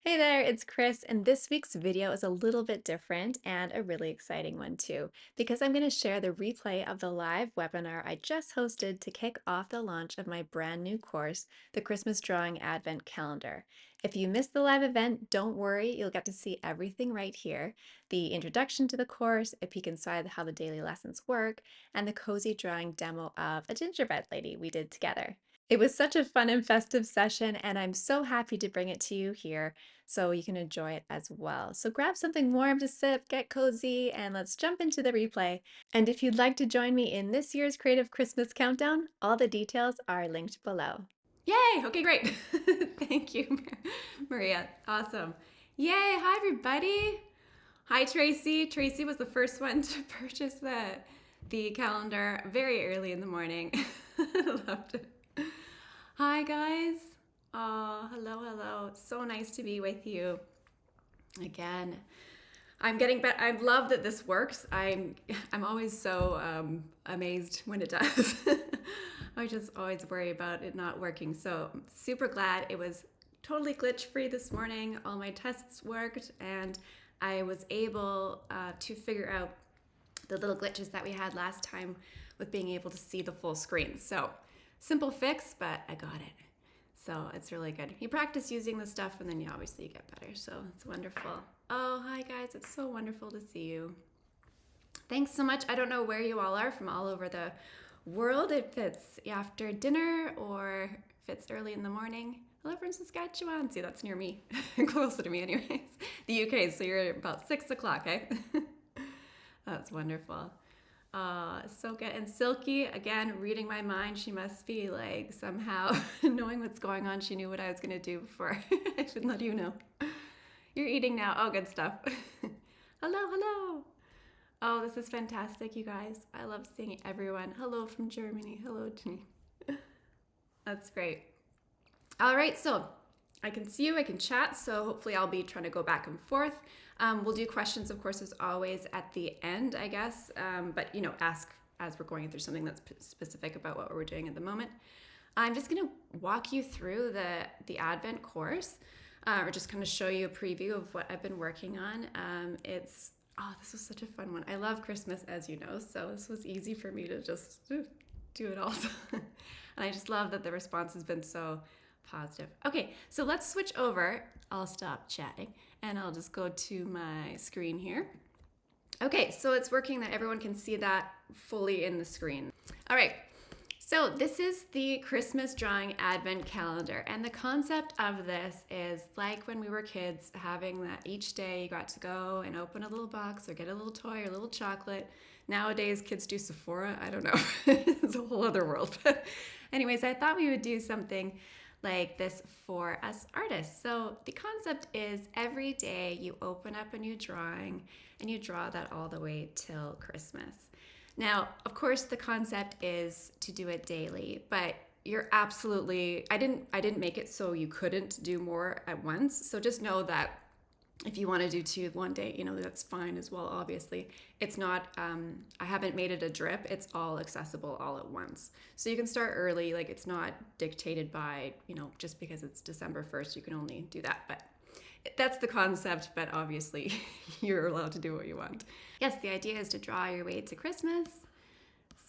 Hey there, it's Chris, and this week's video is a little bit different and a really exciting one too, because I'm going to share the replay of the live webinar I just hosted to kick off the launch of my brand new course, the Christmas Drawing Advent Calendar. If you missed the live event, don't worry, you'll get to see everything right here: the introduction to the course, a peek inside how the daily lessons work, and the cozy drawing demo of a gingerbread lady we did together. It was such a fun and festive session, and I'm so happy to bring it to you here so you can enjoy it as well. So grab something warm to sip, get cozy, and let's jump into the replay. And if you'd like to join me in this year's Creative Christmas Countdown, all the details are linked below. Yay! Okay, great. Thank you, Maria. Awesome. Yay! Hi, everybody. Hi, Tracy. Tracy was the first one to purchase the calendar very early in the morning. Loved it. Hi, guys. Oh, hello, hello. It's so nice to be with you again. I'm getting better. I love that this works. I'm always so amazed when it does. I just always worry about it not working. So I'm super glad it was totally glitch free this morning. All my tests worked, and I was able to figure out the little glitches that we had last time with being able to see the full screen. So simple fix, but I got it. So it's really good. You practice using the stuff and then you obviously get better. So it's wonderful. Oh, hi guys. It's so wonderful to see you. Thanks so much. I don't know where you all are from all over the world, if it's after dinner or if it's early in the morning. Hello from Saskatchewan. See, that's near me. Closer to me anyways. The UK, so you're about 6 o'clock, eh? That's wonderful. So good. And Silky, again, reading my mind. She must be like somehow knowing what's going on. She knew what I was going to do before I should let you know. You're eating now. Oh, good stuff. Hello, hello. Oh, this is fantastic, you guys. I love seeing everyone. Hello from Germany. Hello, Jenny. That's great. All right, so I can see you, I can chat, so hopefully I'll be trying to go back and forth. We'll do questions, of course, as always, at the end, I guess, but, ask as we're going through something that's specific about what we're doing at the moment. I'm just going to walk you through the Advent course, or just kind of show you a preview of what I've been working on. This was such a fun one. I love Christmas, as you know, so this was easy for me to just do it all. And I just love that the response has been so positive. Okay, so let's switch over. I'll stop chatting and I'll just go to my screen here. Okay, so it's working that everyone can see that fully in the screen. All right, so this is the Christmas Drawing Advent Calendar, and the concept of this is like when we were kids, having that each day you got to go and open a little box or get a little toy or a little chocolate. Nowadays, kids do Sephora. I don't know. It's a whole other world. But anyways, I thought we would do something like this for us artists. So the concept is every day you open up a new drawing and you draw that all the way till Christmas. Now, of course, the concept is to do it daily, but you're absolutely, I didn't make it so you couldn't do more at once. So just know that if you want to do two one day, that's fine as well, obviously. It's not, I haven't made it a drip. It's all accessible all at once. So you can start early. Like, it's not dictated by, just because it's December 1st, you can only do that. But that's the concept, but obviously you're allowed to do what you want. Yes, the idea is to draw your way to Christmas.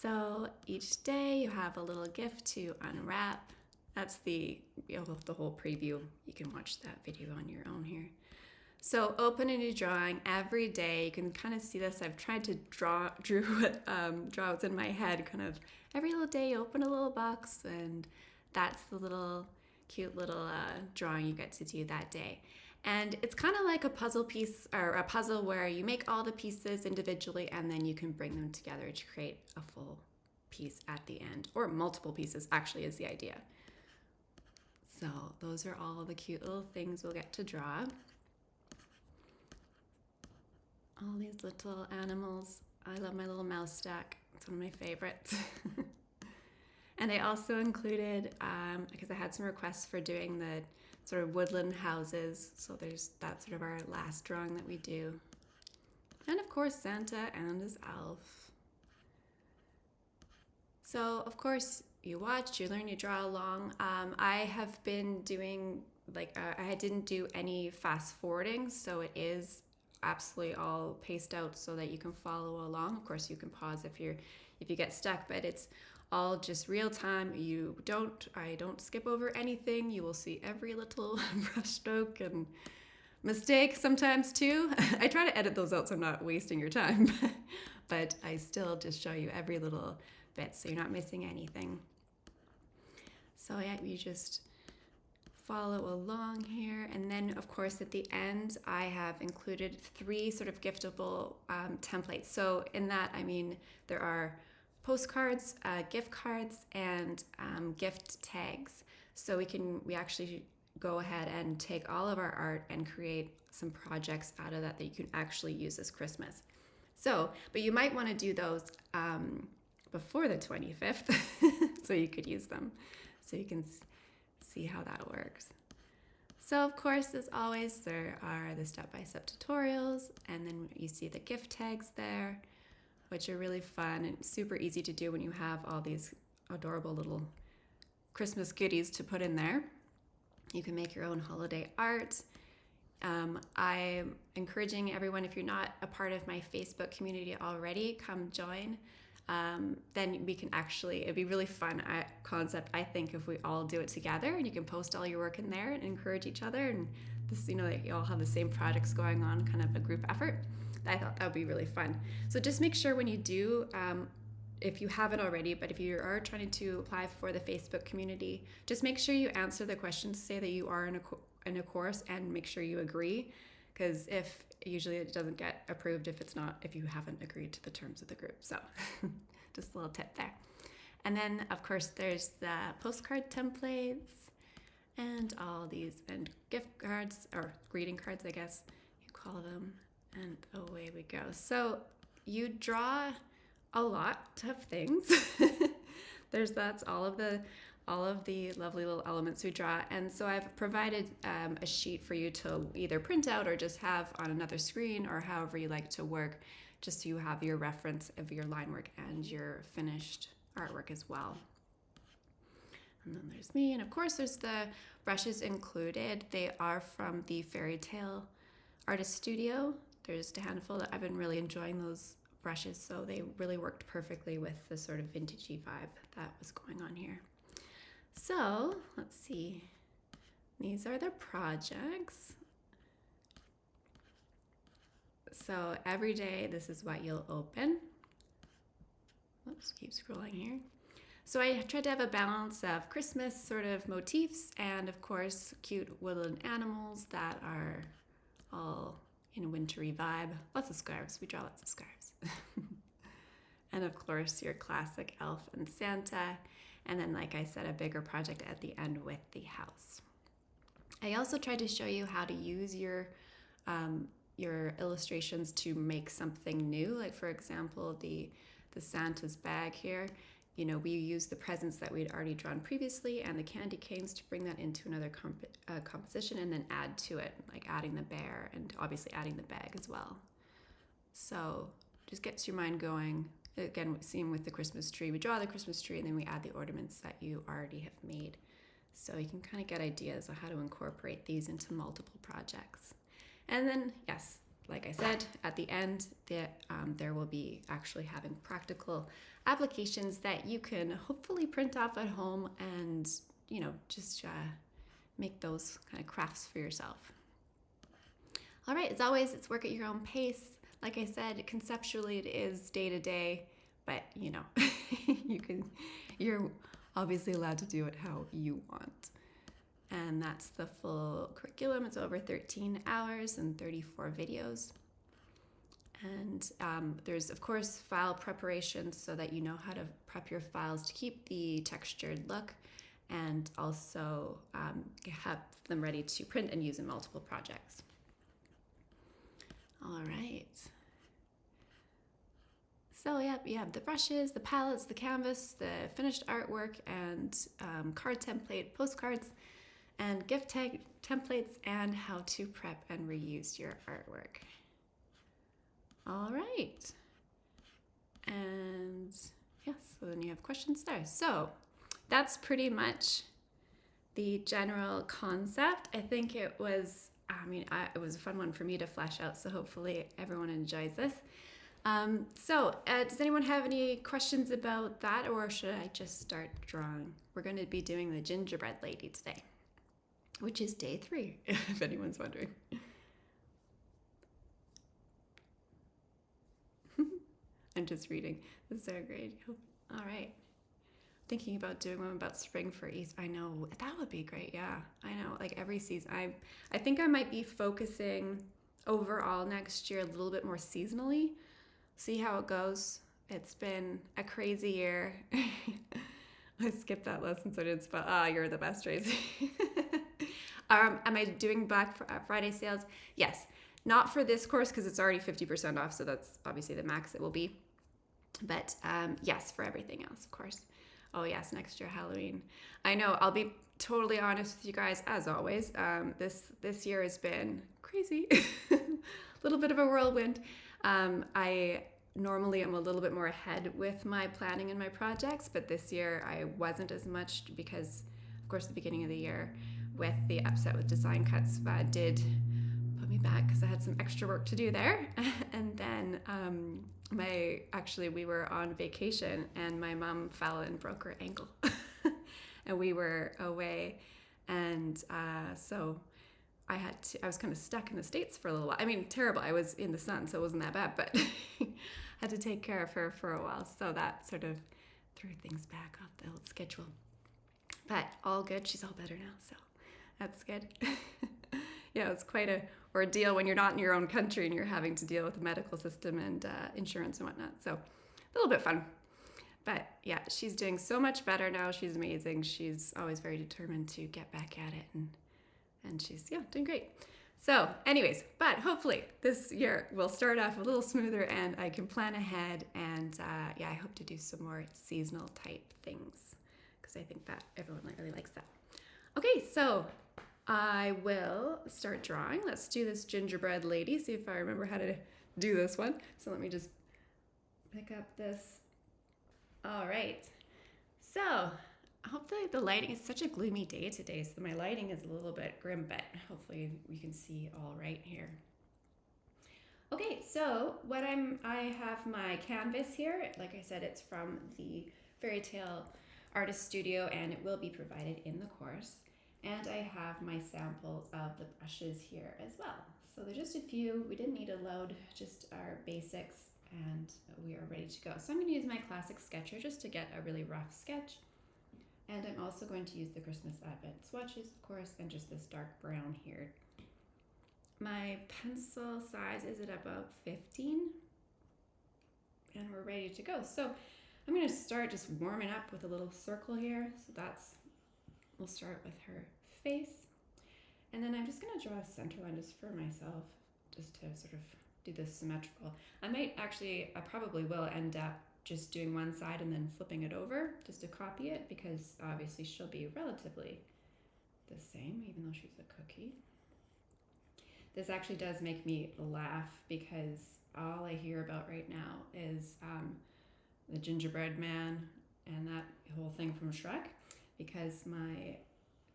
So each day you have a little gift to unwrap. That's the whole preview. You can watch that video on your own here. So open a new drawing every day. You can kind of see this. I've tried to draw what's in my head. Kind of every little day you open a little box, and that's the cute little drawing you get to do that day. And it's kind of like a puzzle piece, or a puzzle where you make all the pieces individually and then you can bring them together to create a full piece at the end, or multiple pieces actually is the idea. So those are all the cute little things we'll get to draw. All these little animals. I love my little mouse stack. It's one of my favorites. And I also included, because I had some requests for doing the sort of woodland houses. So that's sort of our last drawing that we do. And of course, Santa and his elf. So of course, you watch, you learn, you draw along. I have been doing I didn't do any fast forwarding, so it is absolutely all paced out so that you can follow along. Of course, you can pause if you get stuck, but it's all just real time. I don't skip over anything. You will see every little brushstroke and mistake sometimes too. I try to edit those out so I'm not wasting your time, but I still just show you every little bit so you're not missing anything. So yeah, you just follow along here. And then of course at the end, I have included 3 sort of giftable templates. So in that, I mean, there are postcards, gift cards, and gift tags. So we actually go ahead and take all of our art and create some projects out of that you can actually use this Christmas. So, but you might want to do those before the 25th so you could use them. So you can see how that works. So of course, as always, there are the step-by-step tutorials, and then you see the gift tags there, which are really fun and super easy to do when you have all these adorable little Christmas goodies to put in there. You can make your own holiday art. I'm encouraging everyone, if you're not a part of my Facebook community already, come join. Then we can it'd be really fun concept, I think, if we all do it together, and you can post all your work in there and encourage each other, and this, that you all have the same projects going on, kind of a group effort. I thought that would be really fun. So just make sure when you do, if you haven't already, but if you are trying to apply for the Facebook community, just make sure you answer the questions, say that you are in a course, and make sure you agree, because usually it doesn't get approved if you haven't agreed to the terms of the group. So just a little tip there. And then of course there's the postcard templates and all these, and gift cards, or greeting cards, I guess you call them, and away we go. So you draw a lot of things. That's all of the lovely little elements we draw. And so I've provided a sheet for you to either print out or just have on another screen, or however you like to work, just so you have your reference of your line work and your finished artwork as well. And then there's me, and of course there's the brushes included. They are from the Fairy Tale Artist Studio. There's a handful that I've been really enjoying those brushes, so they really worked perfectly with the sort of vintagey vibe that was going on here. So let's see, these are the projects. So every day this is what you'll open. Oops, keep scrolling here. So I tried to have a balance of Christmas sort of motifs and of course cute woodland animals that are all in a wintry vibe. Lots of scarves, we draw lots of scarves. And of course your classic elf and Santa. And then, like I said, a bigger project at the end with the house. I also tried to show you how to use your illustrations to make something new. Like for example, the Santa's bag here. We used the presents that we'd already drawn previously and the candy canes to bring that into another composition, and then add to it, like adding the bear and obviously adding the bag as well. So just gets your mind going. Again, same with the Christmas tree. We draw the Christmas tree and then we add the ornaments that you already have made. So you can kind of get ideas of how to incorporate these into multiple projects. And then, yes, like I said, at the end, there will be actually having practical applications that you can hopefully print off at home and, just make those kind of crafts for yourself. All right, as always, it's work at your own pace. Like I said, conceptually it is day to day, but you're obviously allowed to do it how you want. And that's the full curriculum. It's over 13 hours and 34 videos. And there's, of course, file preparation so that you know how to prep your files to keep the textured look, and also have them ready to print and use in multiple projects. All right. So yeah, you have the brushes, the palettes, the canvas, the finished artwork, and card template, postcards, and gift tag templates, and how to prep and reuse your artwork. All right. And yes, so then you have questions there. So that's pretty much the general concept. I think it was, it was a fun one for me to flesh out, so hopefully everyone enjoys this. Does anyone have any questions about that, or should I just start drawing? We're going to be doing the gingerbread lady today, which is day 3, if anyone's wondering. I'm just reading the third grade. All right. Thinking about doing one about spring for Easter. I know that would be great. Yeah, I know. Like every season, I think I might be focusing overall next year a little bit more seasonally. See how it goes. It's been a crazy year. I skipped that lesson, so I didn't spell. You're the best, Tracy. Am I doing Black Friday sales? Yes. Not for this course because it's already 50% off, so that's obviously the max it will be. But yes, for everything else, of course. Oh yes, next year Halloween. I know. I'll be totally honest with you guys, as always. This year has been crazy, a little bit of a whirlwind. I normally am a little bit more ahead with my planning and my projects, but this year I wasn't as much because, of course, the beginning of the year with the upset with design cuts did put me back because I had some extra work to do there. And then we were on vacation and my mom fell and broke her ankle and we were away. And so I was kind of stuck in the States for a little while. I mean, terrible. I was in the sun, so it wasn't that bad, but had to take care of her for a while. So that sort of threw things back off the old schedule. But all good. She's all better now, so that's good. Yeah, it's quite a ordeal when you're not in your own country and you're having to deal with the medical system and insurance and whatnot. So a little bit fun. But yeah, she's doing so much better now. She's amazing. She's always very determined to get back at it, and she's doing great. So anyways, but hopefully this year will start off a little smoother and I can plan ahead, and I hope to do some more seasonal type things because I think that everyone really likes that. Okay, so I will start drawing. Let's do this gingerbread lady, see if I remember how to do this one. So let me just pick up this. All right. So hopefully the lighting is such a gloomy day today, so my lighting is a little bit grim, but hopefully we can see all right here. Okay, so I have my canvas here. Like I said, it's from the Fairy Tale Artist Studio and it will be provided in the course. And I have my samples of the brushes here as well. So there's just a few. We didn't need a load, just our basics, and we are ready to go. So I'm going to use my classic sketcher just to get a really rough sketch. And I'm also going to use the Christmas Advent swatches, of course, and just this dark brown here. My pencil size is at about 15. And we're ready to go. So I'm going to start just warming up with a little circle here. So we'll start with her face. And then I'm just going to draw a center line just for myself, just to sort of do this symmetrical. I probably will end up just doing one side and then flipping it over just to copy it, because obviously she'll be relatively the same, even though she's a cookie. This actually does make me laugh because all I hear about right now is the gingerbread man and that whole thing from Shrek, because my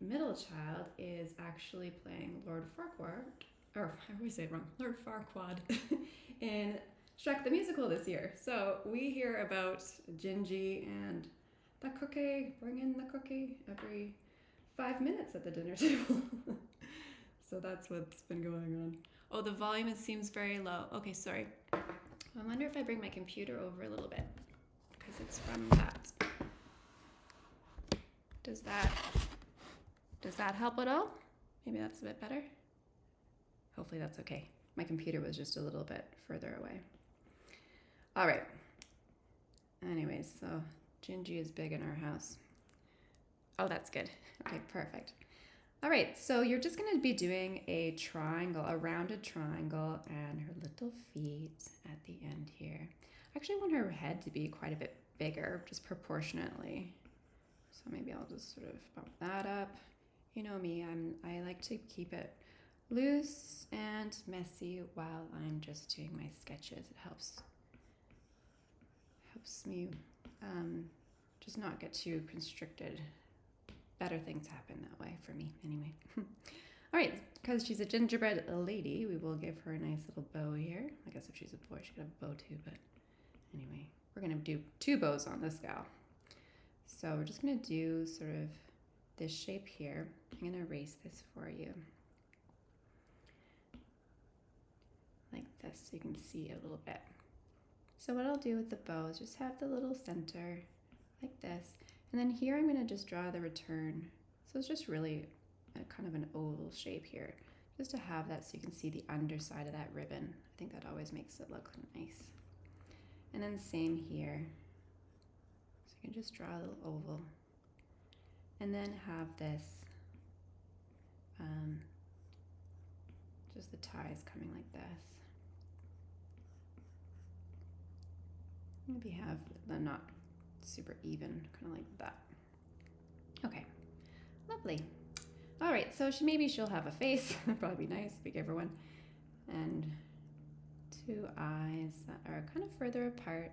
middle child is actually playing Lord Farquaad, or I always say it wrong, Lord Farquaad in Shrek the Musical this year. So we hear about Gingy and the cookie, bring in the cookie every 5 minutes at the dinner table. So that's what's been going on. Oh, the volume seems very low. Okay, sorry. I wonder if I bring my computer over a little bit, because it's from that. Does that help at all? Maybe that's a bit better. Hopefully that's okay. My computer was just a little bit further away. All right. Anyways, so Gingy is big in our house. Oh, that's good. Okay, perfect. All right, so you're just going to be doing a triangle, a rounded triangle, and her little feet at the end here. I actually want her head to be quite a bit bigger, just proportionately. So maybe I'll just sort of bump that up. You know me, I like to keep it loose and messy while I'm just doing my sketches. It helps me just not get too constricted better things happen that way for me anyway. All right, because she's a gingerbread lady, we will give her a nice little bow here. I guess if she's a boy, she could have a bow too, but anyway, we're gonna do 2 bows on this gal. So we're just gonna do sort of this shape here. I'm gonna erase this for you. Like this, so you can see a little bit. So what I'll do with the bow is just have the little center like this. And then here I'm gonna just draw the return. So it's just really a kind of an oval shape here, just to have that so you can see the underside of that ribbon. I think that always makes it look nice. And then same here. So you can just draw a little oval. And then have this, just the ties coming like this. Maybe have them not super even, kind of like that. Okay, lovely. All right, so maybe she'll have a face. That'd probably be nice if we gave her one. And 2 eyes that are kind of further apart.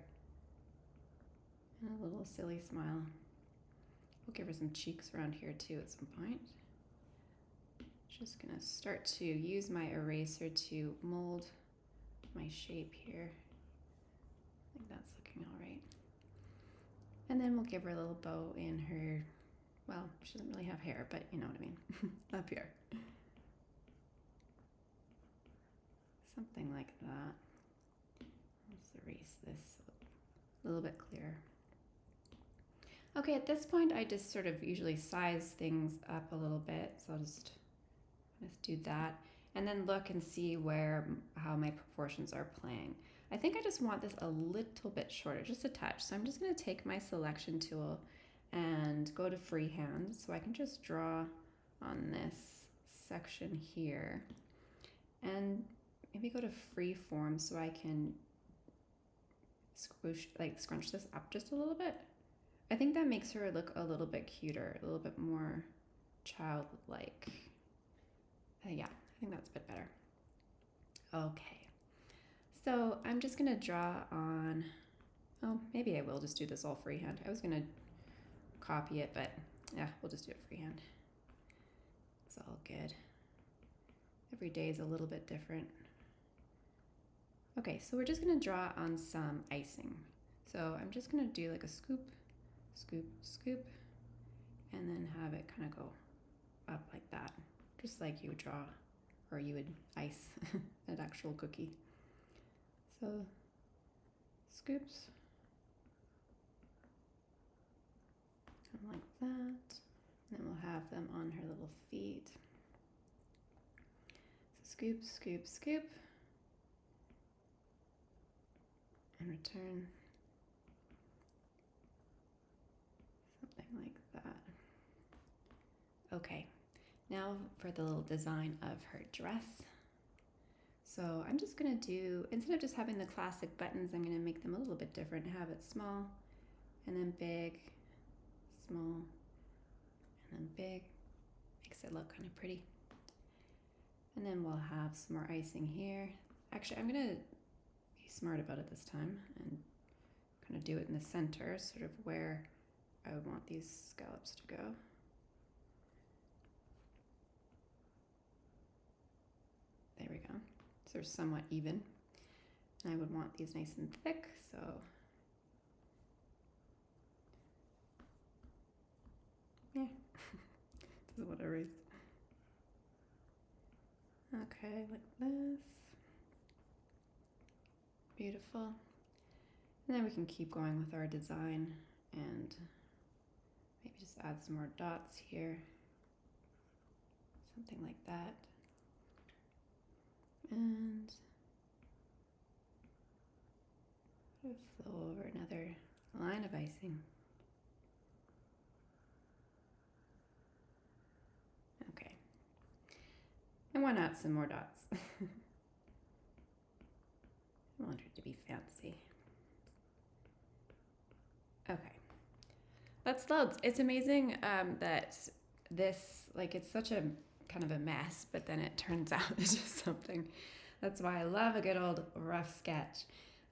And a little silly smile. We'll give her some cheeks around here too at some point. Just gonna start to use my eraser to mold my shape here. I think that's looking all right. And then we'll give her a little bow in her, well, she doesn't really have hair, but you know what I mean, up here. Something like that. Let's erase this a little bit clearer. Okay, at this point, I just sort of usually size things up a little bit. So I'll just do that. And then look and see how my proportions are playing. I think I just want this a little bit shorter, just a touch. So I'm just gonna take my selection tool and go to freehand. So I can just draw on this section here. And maybe go to free form so I can scrunch this up just a little bit. I think that makes her look a little bit cuter, a little bit more childlike. Yeah, I think that's a bit better. Okay, so I'm just gonna draw on, oh, maybe I will just do this all freehand. I was gonna copy it, but yeah, we'll just do it freehand. It's all good. Every day is a little bit different. Okay, so we're just gonna draw on some icing. So I'm just gonna do like a scoop, scoop, scoop, and then have it kind of go up like that, just like you would draw, or you would ice an actual cookie. So scoops, kind of like that. And then we'll have them on her little feet. So scoop, scoop, scoop, and return. Something like that. Okay, now for the little design of her dress. So I'm just gonna do, instead of just having the classic buttons, I'm gonna make them a little bit different. Have it small, and then big, small, and then big. Makes it look kind of pretty. And then we'll have some more icing here. Actually, I'm gonna be smart about it this time and kind of do it in the center, sort of where I would want these scallops to go. There we go. So they're somewhat even. And I would want these nice and thick, so yeah, doesn't want to erase. Okay, like this. Beautiful. And then we can keep going with our design and maybe just add some more dots here. Something like that. And flow over another line of icing. Okay. And why not some more dots? I want her to be fancy. Okay. That's loads. It's amazing that this, like, it's such a kind of a mess, but then it turns out into something. That's why I love a good old rough sketch.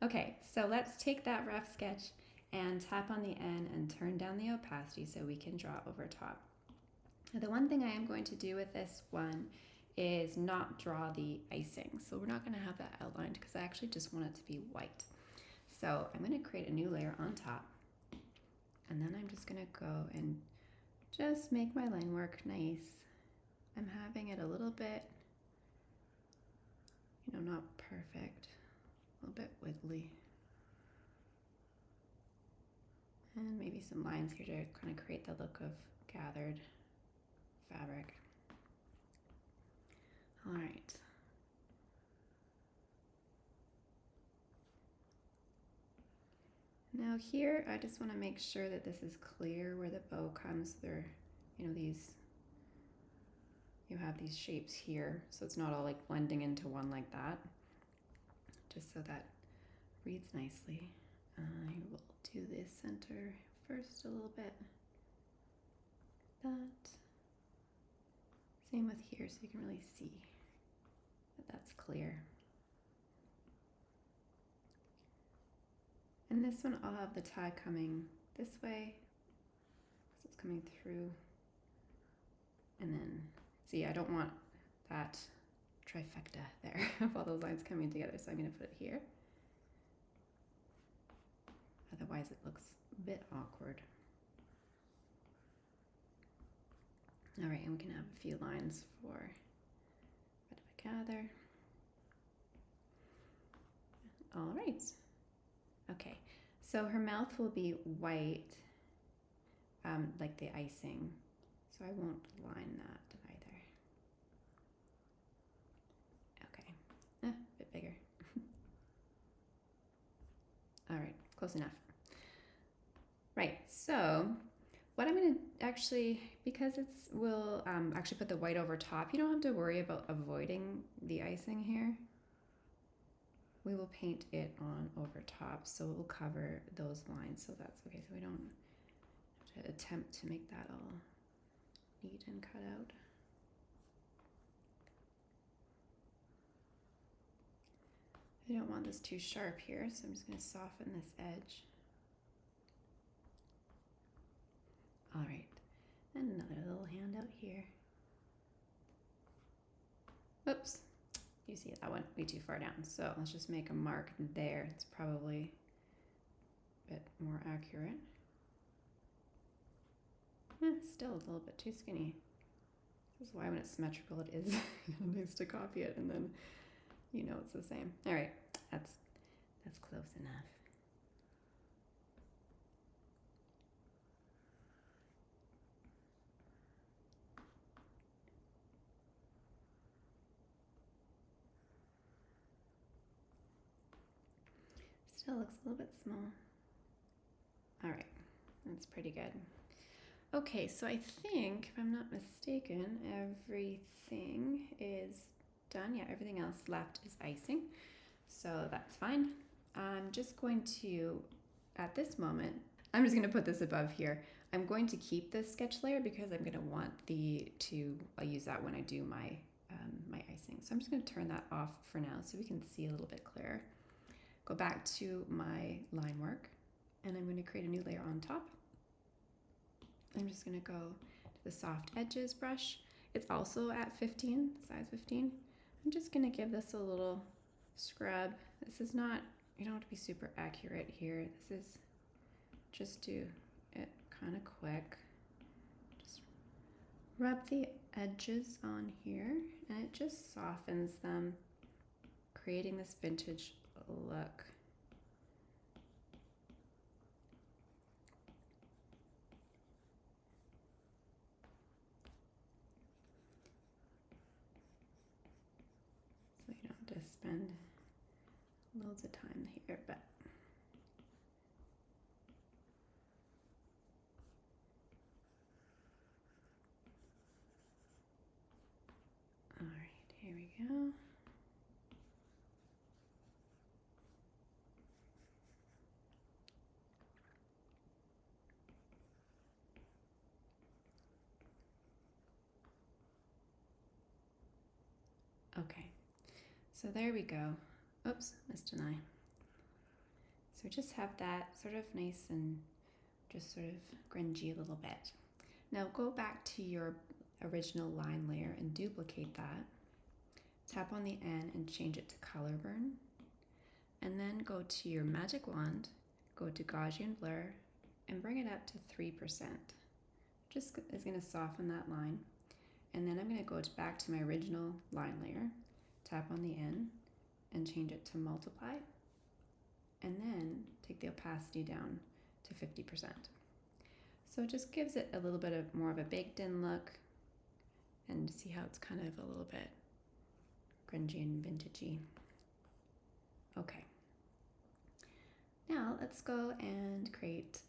Okay, so let's take that rough sketch and tap on the N and turn down the opacity so we can draw over top. The one thing I am going to do with this one is not draw the icing. So we're not going to have that outlined because I actually just want it to be white. So I'm going to create a new layer on top, and then I'm just going to go and just make my line work nice. I'm having it a little bit, not perfect, a little bit wiggly. And maybe some lines here to kind of create the look of gathered fabric. All right. Now here, I just want to make sure that this is clear where the bow comes through. You have these shapes here, so it's not all like blending into one like that. Just so that reads nicely. I will do this center first a little bit. That. Same with here, so you can really see that that's clear. And this one, I'll have the tie coming this way, so it's coming through. And then, see, I don't want that trifecta there of all those lines coming together, so I'm going to put it here. Otherwise, it looks a bit awkward. All right, and we can have a few lines for a bit of a gather. All right. Okay, so her mouth will be white, like the icing, so I won't line that either. Okay, a bit bigger. All right, close enough. Right, so what I'm going to actually, because we'll actually put the white over top, you don't have to worry about avoiding the icing here. We will paint it on over top, so it will cover those lines, so that's okay. So we don't have to attempt to make that all neat and cut out. I don't want this too sharp here, so I'm just going to soften this edge. All right, and another little handout here. Oops. You see that went way too far down, so let's just make a mark there. It's probably a bit more accurate. Still a little bit too skinny. This is why when it's symmetrical it is. It needs to copy it, and then it's the same. All right, that's close enough. Still looks a little bit small. All right, that's pretty good. Okay, so I think, if I'm not mistaken, everything is done. Yeah, everything else left is icing, so that's fine. I'm just going to, at this moment, I'm just going to put this above here. I'm going to keep this sketch layer because I'm going to want I'll use that when I do my my icing. So I'm just going to turn that off for now so we can see a little bit clearer. Go back to my line work, and I'm going to create a new layer on top. I'm just going to go to the soft edges brush. It's also at 15, size 15. I'm just going to give this a little scrub. This is not, you don't have to be super accurate here. This is just do it kind of quick. Just rub the edges on here, and it just softens them, creating this vintage look. So you don't have to spend loads of time here, but all right, here we go. Okay, so there we go. Oops, missed an eye. So just have that sort of nice and just sort of grungy a little bit. Now go back to your original line layer and duplicate that. Tap on the N and change it to color burn. And then go to your magic wand, go to Gaussian blur, and bring it up to 3%. Just is going to soften that line. And then I'm going to go back to my original line layer, tap on the N, and change it to multiply. And then take the opacity down to 50%. So it just gives it a little bit of more of a baked in look, and see how it's kind of a little bit grungy and vintagey. Okay. Now let's go and create,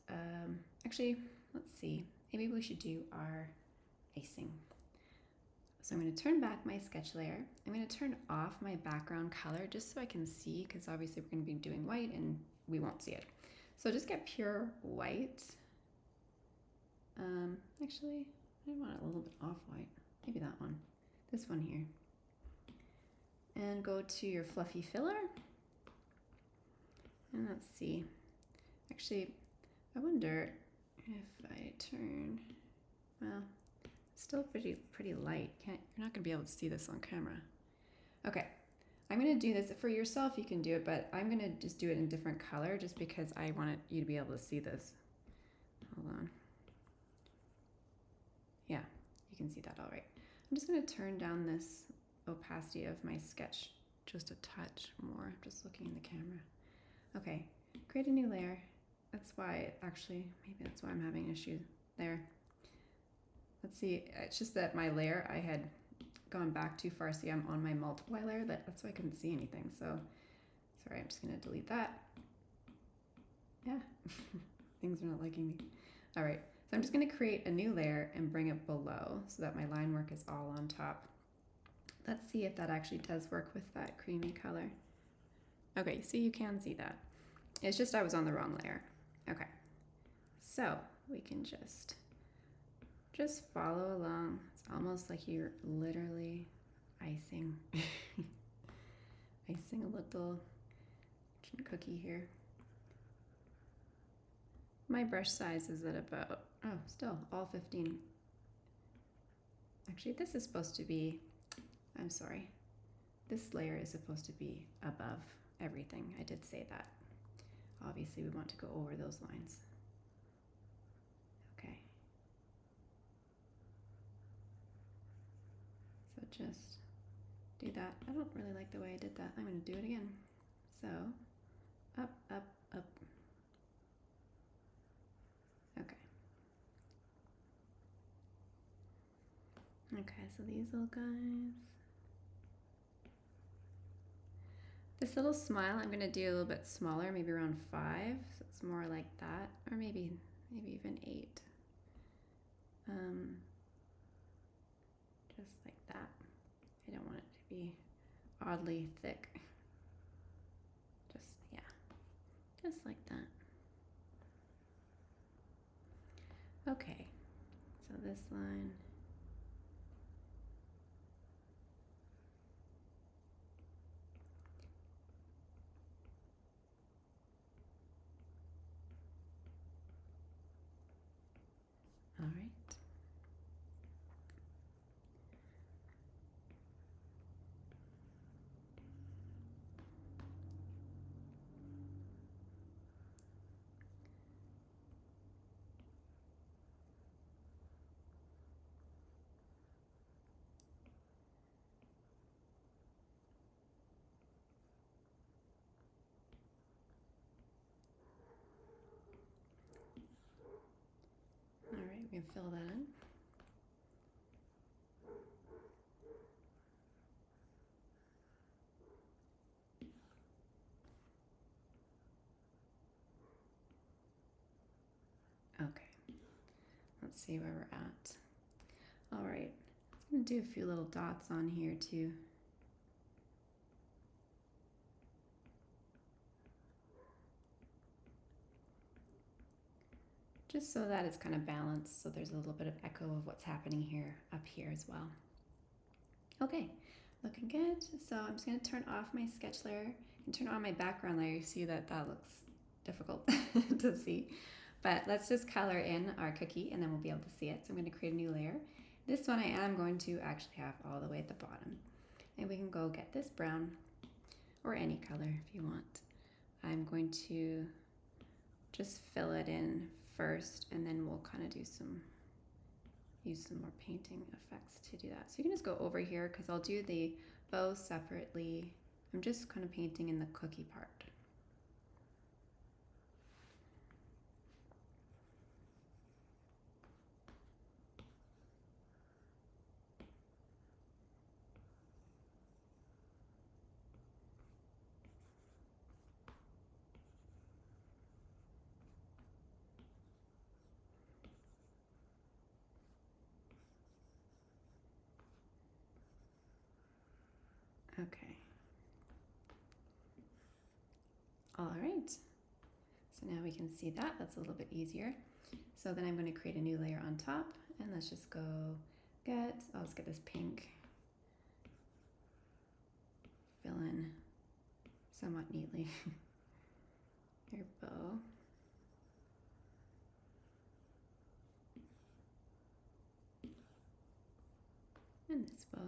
actually, let's see, maybe we should do our icing. So I'm going to turn back my sketch layer. I'm going to turn off my background color just so I can see, because obviously we're going to be doing white and we won't see it. So just get pure white. Actually, I want it a little bit off-white. Maybe that one. This one here. And go to your fluffy filler. And let's see. Actually, I wonder if I turn, well, it's still pretty light. You're not going to be able to see this on camera. Okay, I'm going to do this. For yourself, you can do it, but I'm going to just do it in a different color just because I wanted you to be able to see this. Hold on. Yeah, you can see that all right. I'm just going to turn down this opacity of my sketch just a touch more. Just looking in the camera. Okay, create a new layer. That's why, actually, maybe that's why I'm having an issue there. Let's see, it's just that my layer, I had gone back too far. See, I'm on my multiply layer. That's why I couldn't see anything. So, sorry, I'm just going to delete that. Yeah, things are not liking me. All right, so I'm just going to create a new layer and bring it below so that my line work is all on top. Let's see if that actually does work with that creamy color. Okay, so you can see that. It's just I was on the wrong layer. Okay, so we can just follow along. It's almost like you're literally icing icing a little cookie here. My brush size is at about, oh, still all 15. Actually, this is supposed to be, I'm sorry, this layer is supposed to be above everything. I did say that. Obviously, we want to go over those lines. Okay. So just do that. I don't really like the way I did that. I'm going to do it again. So up, up, up. Okay. Okay, so these little guys. This little smile, I'm going to do a little bit smaller, maybe around 5, so it's more like that, or maybe even 8. Just like that. I don't want it to be oddly thick. Just, yeah, just like that. Okay, so this line. All right. All right, we can fill that in. Okay, let's see where we're at. All right, I'm gonna do a few little dots on here too. Just so that it's kind of balanced, so there's a little bit of echo of what's happening here up here as well. Okay, looking good. So I'm just gonna turn off my sketch layer and turn on my background layer. You see that looks difficult to see, but let's just color in our cookie and then we'll be able to see it. So I'm gonna create a new layer This one I am going to actually have all the way at the bottom. And we can go get this brown or any color if you want. I'm going to just fill it in first, and then we'll kind of use some more painting effects to do that. So you can just go over here because I'll do the bow separately. I'm just kind of painting in the cookie part. Okay. All right. So now we can see that. That's a little bit easier. So then I'm going to create a new layer on top, and let's just go let's get this pink. Fill in somewhat neatly your bow. And this bow.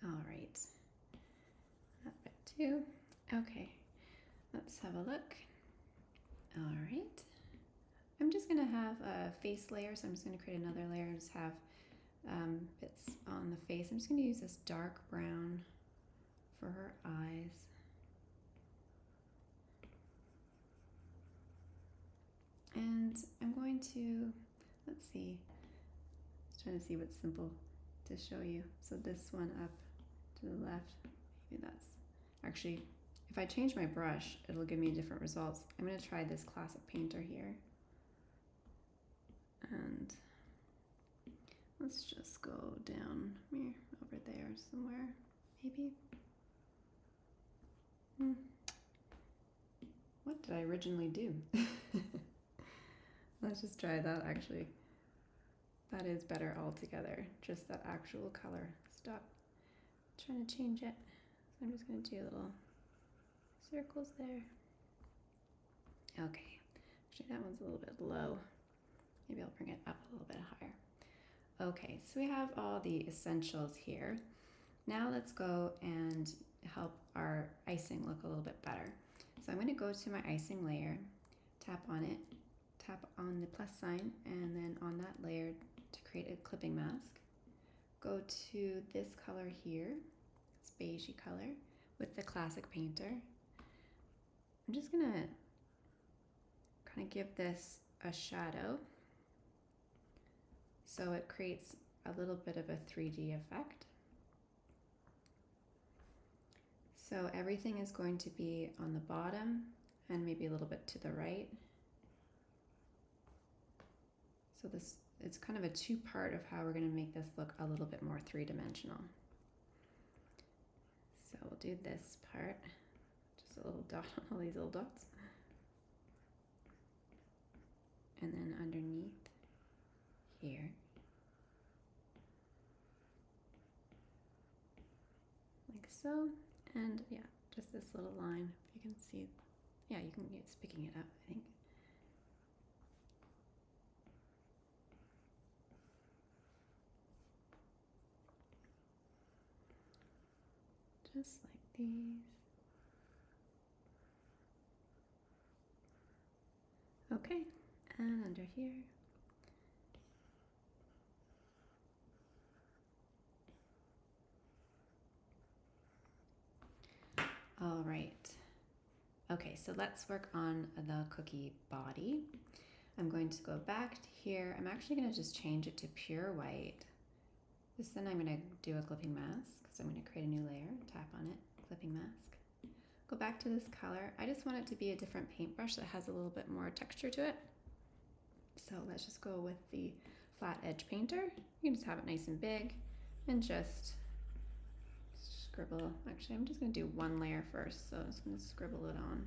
All right, that bit too. Okay, let's have a look. All right, I'm just gonna have a face layer, so I'm just gonna create another layer and just have bits on the face. I'm just gonna use this dark brown for her eyes. And I'm going to, let's see, just trying to see what's simple to show you. So this one up to the left, maybe that's, actually, if I change my brush, it'll give me different results. I'm gonna try this classic painter here. And let's just go down here, over there somewhere, maybe. What did I originally do? Let's just try that actually. That is better altogether, just that actual color. Stop trying to change it. So I'm just gonna do little circles there. Okay, actually that one's a little bit low. Maybe I'll bring it up a little bit higher. Okay, so we have all the essentials here. Now let's go and help our icing look a little bit better. So I'm gonna go to my icing layer, tap on it, tap on the plus sign, and then on that layer to create a clipping mask. Go to this color here, it's beigey color, with the classic painter. I'm just gonna kind of give this a shadow so it creates a little bit of a 3D effect. So everything is going to be on the bottom and maybe a little bit to the right. So this, it's kind of a two-part of how we're going to make this look a little bit more three-dimensional. So we'll do this part, just a little dot on all these little dots. And then underneath here, like so. And yeah, just this little line, if you can see. Yeah, you can, it's picking it up, I think. Just like these. Okay, and under here. All right. Okay, so let's work on the cookie body. I'm going to go back here. I'm actually going to just change it to pure white. Just then I'm going to do a clipping mask. So I'm going to create a new layer, tap on it, clipping mask. Go back to this color. I just want it to be a different paintbrush that has a little bit more texture to it. So let's just go with the flat edge painter. You can just have it nice and big and just scribble. Actually, I'm just going to do one layer first, so I'm just going to scribble it on.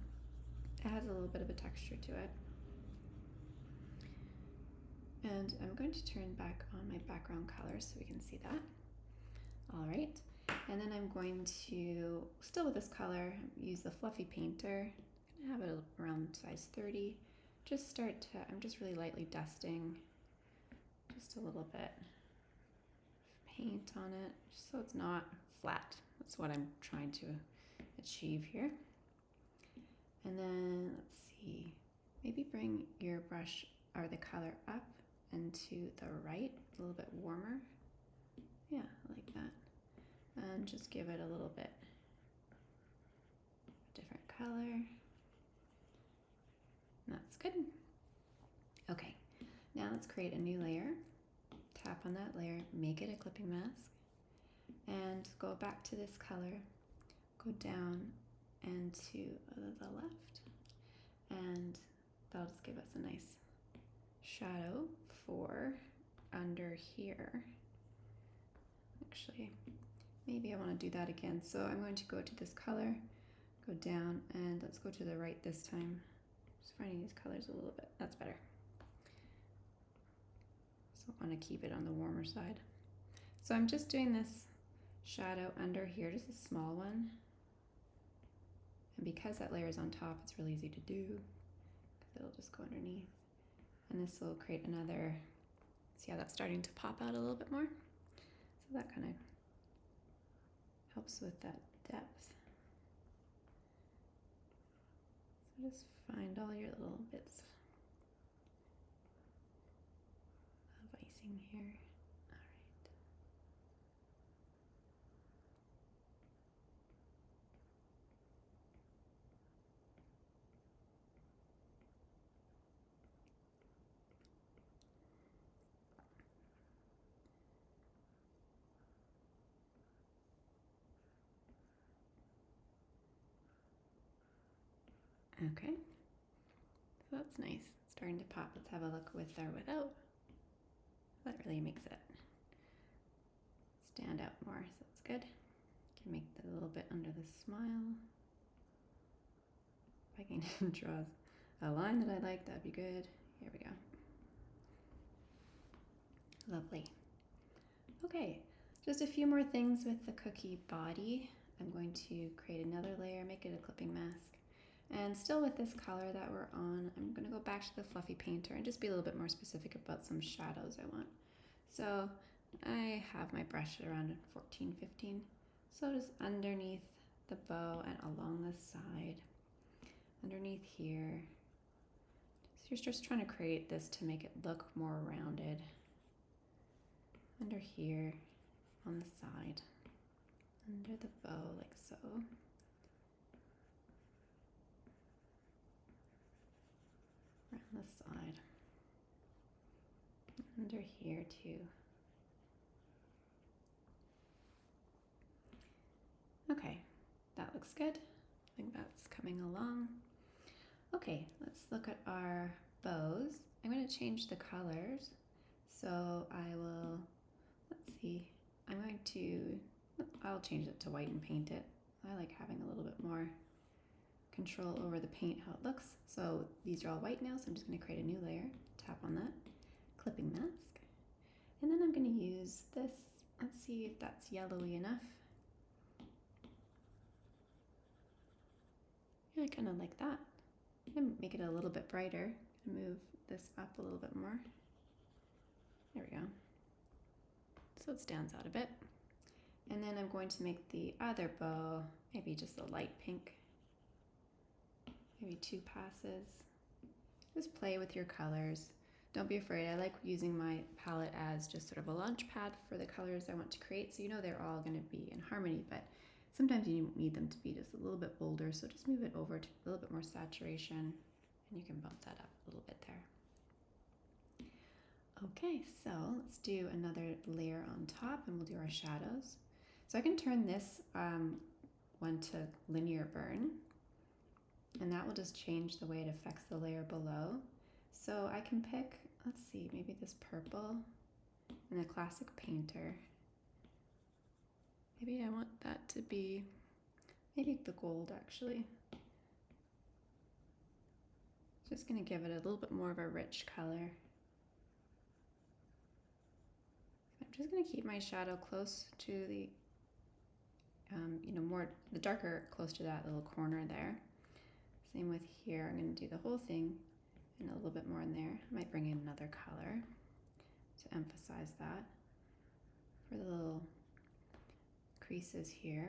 It has a little bit of a texture to it. And I'm going to turn back on my background color so we can see that. All right, and then I'm going to, still with this color, use the fluffy painter. I'm gonna have it around size 30. I'm just really lightly dusting just a little bit of paint on it, just so it's not flat. That's what I'm trying to achieve here. And then let's see, maybe bring your brush or the color up and to the right, a little bit warmer. Yeah, like that. And just give it a little bit different color. That's good. Okay, now let's create a new layer. Tap on that layer, make it a clipping mask, and go back to this color, go down and to the left, and that'll just give us a nice shadow for under here. Actually, maybe I want to do that again. So I'm going to go to this color, go down, and let's go to the right this time. Just finding these colors a little bit, that's better. So I want to keep it on the warmer side. So I'm just doing this shadow under here, just a small one. And because that layer is on top, it's really easy to do because it'll just go underneath. And this will create another, see how that's starting to pop out a little bit more? So that kind of helps with that depth. So just find all your little bits of icing here. Okay, so that's nice. It's starting to pop. Let's have a look with or without. That really makes it stand out more, so that's good. Can make that a little bit under the smile. If I can draw a line that I like, that'd be good. Here we go. Lovely. Okay, just a few more things with the cookie body. I'm going to create another layer, make it a clipping mask. And still with this color that we're on, I'm gonna go back to the fluffy painter and just be a little bit more specific about some shadows I want. So I have my brush at around 14, 15. So just underneath the bow and along the side, underneath here. So you're just trying to create this to make it look more rounded. Under here, on the side, under the bow, like so. Around the side. Under here too. Okay, that looks good. I think that's coming along. Okay, let's look at our bows. I'm going to change the colors. So I will, let's see, I'll change it to white and paint it. I like having a little bit more control over the paint, how it looks. So these are all white now, so I'm just going to create a new layer. Tap on that, clipping mask. And then I'm going to use this, let's see if that's yellowy enough. Yeah, I kind of like that. I'm make it a little bit brighter and move this up a little bit more. There we go. So it stands out a bit. And then I'm going to make the other bow, maybe just a light pink. Maybe 2 passes. Just play with your colors. Don't be afraid. I like using my palette as just sort of a launch pad for the colors I want to create. So you know they're all going to be in harmony, but sometimes you need them to be just a little bit bolder. So just move it over to a little bit more saturation and you can bump that up a little bit there. Okay, so let's do another layer on top and we'll do our shadows. So I can turn this one to linear burn, and that will just change the way it affects the layer below. So I can pick, let's see, maybe this purple and the classic painter. Maybe I want that to be, maybe the gold actually. Just gonna give it a little bit more of a rich color. just going to keep my shadow close to the, more the darker close to that little corner there. Same with here. I'm going to do the whole thing and a little bit more in there. I might bring in another color to emphasize that. For the little creases here,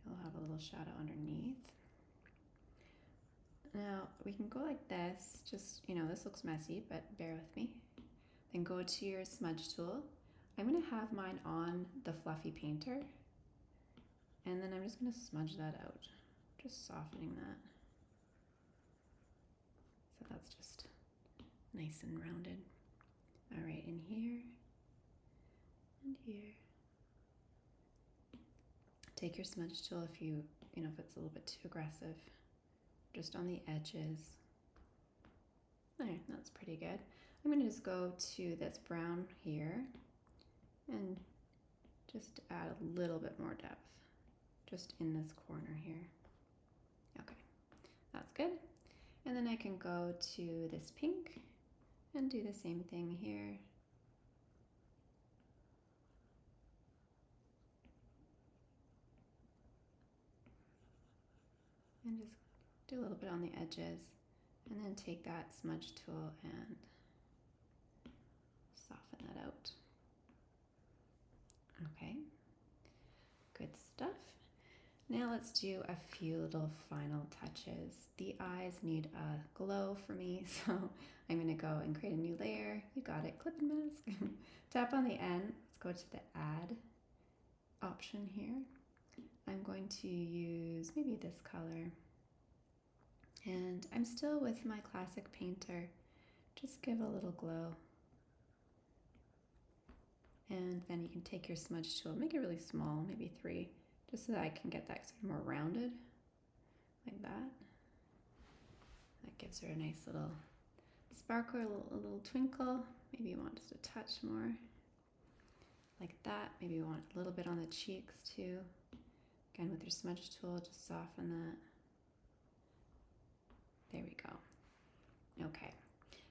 you'll have a little shadow underneath. Now we can go like this, just, this looks messy, but bear with me. Then go to your smudge tool. I'm gonna have mine on the fluffy painter, and then I'm just gonna smudge that out, just softening that. So that's just nice and rounded. All right, in here and here. Take your smudge tool if if it's a little bit too aggressive, just on the edges. There, that's pretty good. I'm gonna just go to this brown here and just add a little bit more depth, just in this corner here. Okay, that's good. And then I can go to this pink and do the same thing here. And just do a little bit on the edges, and then take that smudge tool and soften that out. Okay, good stuff. Now let's do a few little final touches. The eyes need a glow for me, so I'm gonna go and create a new layer. You got it, clip and mask. Tap on the N, let's go to the add option here. I'm going to use maybe this color. And I'm still with my classic painter. Just give a little glow. And then you can take your smudge tool, make it really small, maybe 3, just so that I can get that sort of more rounded, like that. That gives her a nice little sparkle, a little twinkle. Maybe you want just a touch more, like that. Maybe you want a little bit on the cheeks too. Again, with your smudge tool, just soften that. There we go. Okay,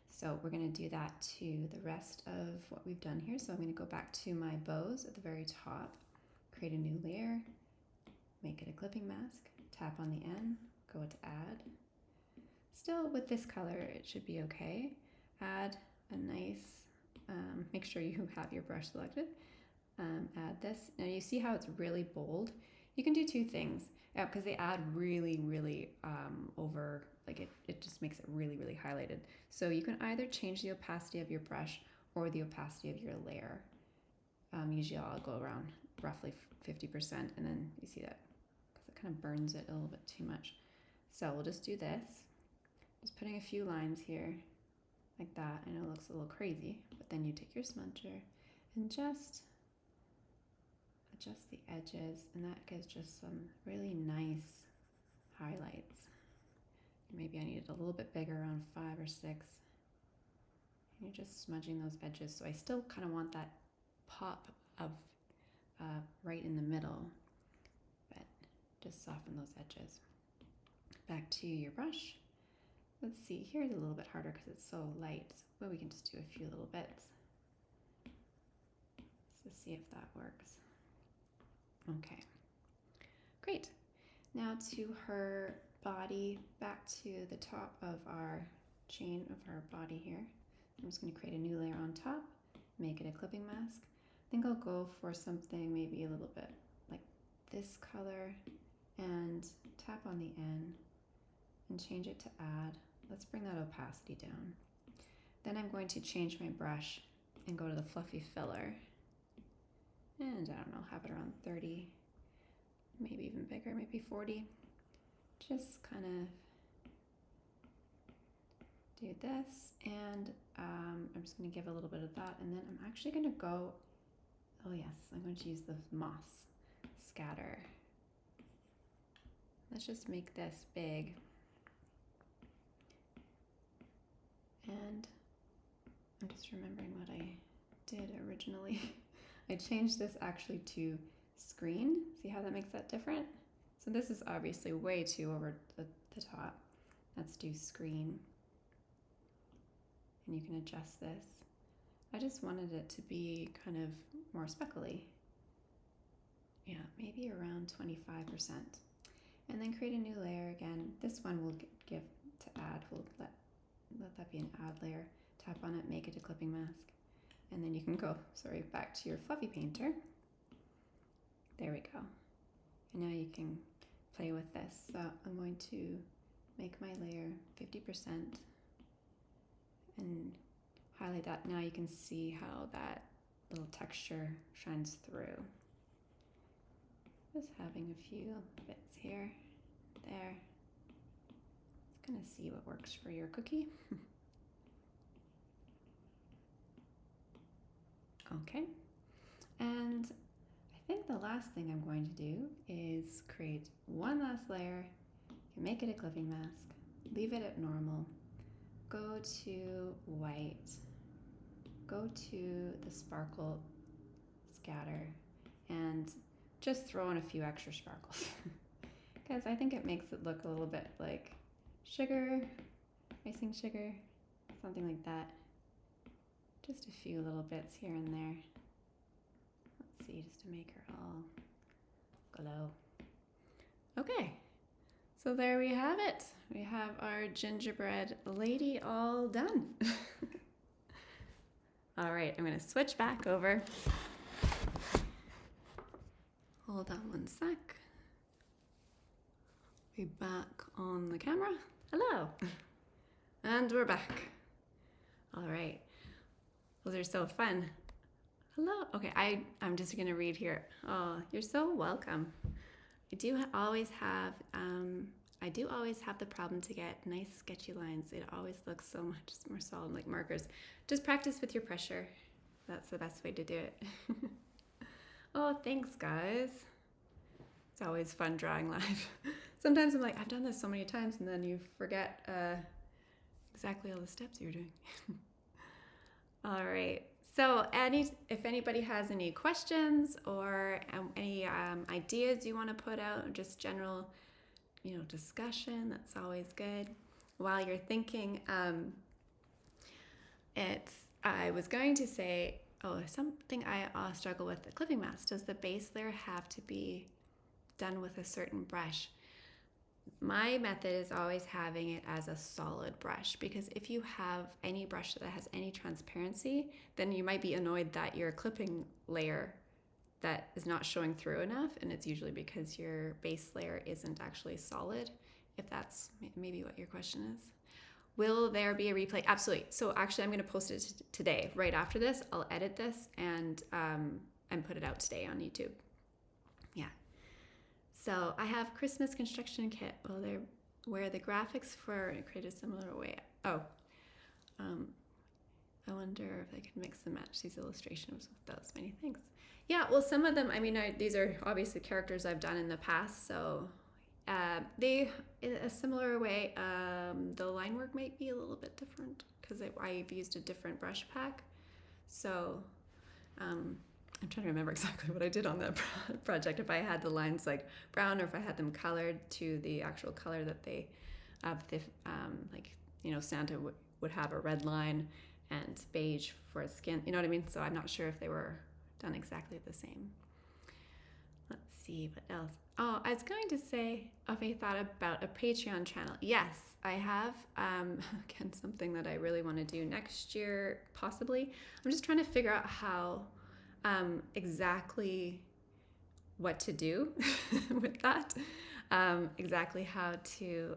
so we're gonna do that to the rest of what we've done here. So I'm gonna go back to my bows at the very top, create a new layer, make it a clipping mask, tap on the N, go to add. Still with this color, it should be okay. Add a nice, make sure you have your brush selected. Add this. Now you see how it's really bold? You can do 2 things, because they add really over, like it just makes it really highlighted. So you can either change the opacity of your brush or the opacity of your layer. Usually I'll go around roughly 50%, and then you see that, because it kind of burns it a little bit too much. So we'll just do this, just putting a few lines here, like that. I know it looks a little crazy, but then you take your smudger and just adjust the edges, and that gives just some really nice highlights. Maybe I need it a little bit bigger, around 5 or 6. And you're just smudging those edges, so I still kind of want that pop of right in the middle, but just soften those edges. Back to your brush. Let's see, here's a little bit harder because it's so light, but we can just do a few little bits. Let's just see if that works. Okay, great. Now to her body, back to the top of our chain of our body here. I'm just going to create a new layer on top, make it a clipping mask. I think I'll go for something maybe a little bit like this color, and tap on the N and change it to add. Let's bring that opacity down. Then I'm going to change my brush and go to the fluffy filler. And I don't know, have it around 30, maybe even bigger, maybe 40. Just kind of do this, and I'm just going to give a little bit of that, and then I'm actually going to go, oh yes, I'm going to use the moss scatter. Let's just make this big. And I'm just remembering what I did originally. I changed this actually to screen. See how that makes that different? So this is obviously way too over the top. Let's do screen. And you can adjust this. I just wanted it to be kind of more speckly. Yeah, maybe around 25%. And then create a new layer again. This one we'll give to add. We'll let that be an add layer. Tap on it, make it a clipping mask. And then you can go, back to your fluffy painter. There we go. And now you can play with this. So I'm going to make my layer 50% and highlight that. Now you can see how that little texture shines through. Just having a few bits here, there. Just gonna see what works for your cookie. Okay, and I think the last thing I'm going to do is create one last layer, make it a clipping mask, leave it at normal, go to white, go to the sparkle scatter, and just throw in a few extra sparkles because I think it makes it look a little bit like sugar, icing sugar, something like that. Just a few little bits here and there. Let's see, just to make her all glow. Okay, so there we have it. We have our gingerbread lady all done. All right, I'm gonna switch back over. Hold on one sec. Be back on the camera. Hello. And we're back. All right. Those are so fun. Hello. Okay, I'm just gonna read here. Oh, you're so welcome. I do always have the problem to get nice sketchy lines. It always looks so much more solid, like markers. Just practice with your pressure. That's the best way to do it. Oh, thanks, guys. It's always fun drawing live. Sometimes I'm like, I've done this so many times, and then you forget exactly all the steps you're doing. All right. So if anybody has any questions or any ideas you want to put out, or just general, discussion, that's always good. While you're thinking, I was going to say, something I struggle with the clipping mask. Does the base layer have to be done with a certain brush? My method is always having it as a solid brush, because if you have any brush that has any transparency, then you might be annoyed that your clipping layer that is not showing through enough, and it's usually because your base layer isn't actually solid, if that's maybe what your question is. Will there be a replay? Absolutely. So actually I'm going to post it today. Right after this, I'll edit this and put it out today on YouTube. Yeah. So I have Christmas construction kit. Well, they're where the graphics for create a similar way. I wonder if I could mix and match these illustrations with those. Many thanks. Yeah, well, some of them, these are obviously characters I've done in the past, so they, in a similar way, the line work might be a little bit different because I've used a different brush pack. So I'm trying to remember exactly what I did on that project, if I had the lines like brown or if I had them colored to the actual color that they Santa would have a red line and beige for his skin, you know what I mean? So I'm not sure if they were done exactly the same. Let's see, what else? Oh, I was going to say, if I thought about a Patreon channel. Yes, I have. Again, something that I really want to do next year, possibly. I'm just trying to figure out how exactly what to do with that. Exactly how to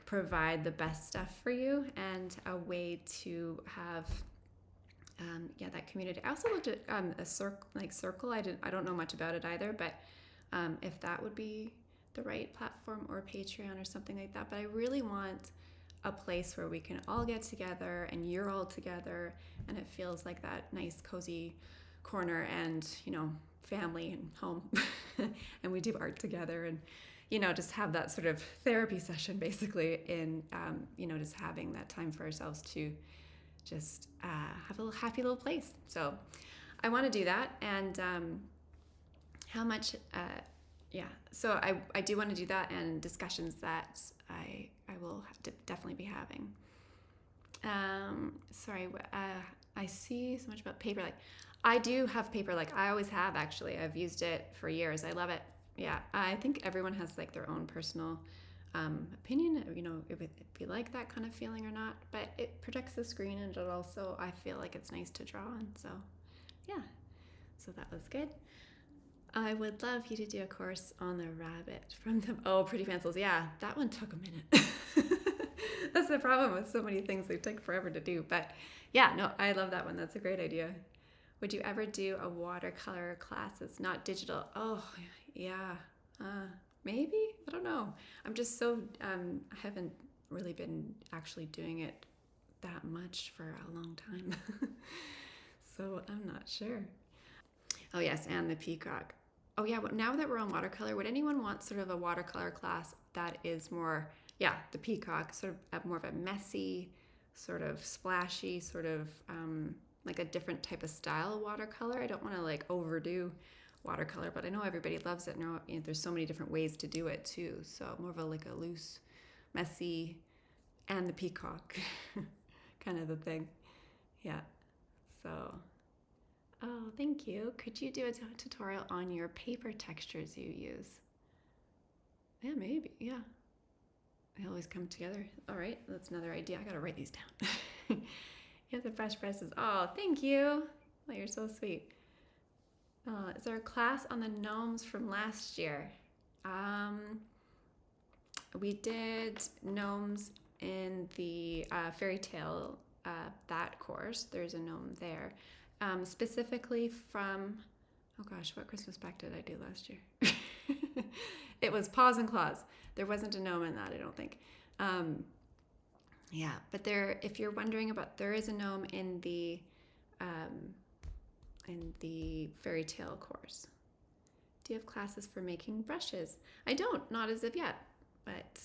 provide the best stuff for you, and a way to have that community. I also looked at a Circle. I don't know much about it either, but if that would be the right platform, or Patreon or something like that. But I really want a place where we can all get together and you're all together and it feels like that nice cozy corner and family and home and we do art together and just have that sort of therapy session basically in just having that time for ourselves to just have a little happy little place. So I want to do that. And how much so I do want to do that, and discussions that I will have to definitely be having. Sorry, I see so much about paper. Like, I do have paper. Like, I always have, actually. I've used it for years. I love it. Yeah, I think everyone has like their own personal opinion, if you like that kind of feeling or not. But it protects the screen, and it also, I feel like it's nice to draw on. So, yeah, so that was good. I would love you to do a course on the rabbit from the pretty pencils. Yeah, that one took a minute. That's the problem with so many things; they take forever to do. But yeah, no, I love that one. That's a great idea. Would you ever do a watercolor class that's not digital? Oh, yeah, maybe. I don't know. I'm just so I haven't really been actually doing it that much for a long time, so I'm not sure. Oh yes, and the peacock. Oh yeah, but now that we're on watercolor, would anyone want sort of a watercolor class that is more, yeah, the peacock, sort of more of a messy, sort of splashy, sort of like a different type of style of watercolor? I don't want to like overdo watercolor, but I know everybody loves it. Now, there's so many different ways to do it too. So more of a like a loose, messy, and the peacock kind of the thing. Yeah. So oh, thank you. Could you do a tutorial on your paper textures you use? Yeah, maybe. Yeah. They always come together. All right, that's another idea. I gotta write these down. Yeah, the fresh presses. Oh, thank you. Oh, you're so sweet. Is there a class on the gnomes from last year? Um, we did gnomes in the fairy tale that course. There's a gnome there. Specifically from, oh gosh, what Christmas pack did I do last year? It was Paws and Claws. There wasn't a gnome in that, I don't think. Yeah, but if you're wondering about, there is a gnome in the fairy tale course. Do you have classes for making brushes? I don't, not as of yet, but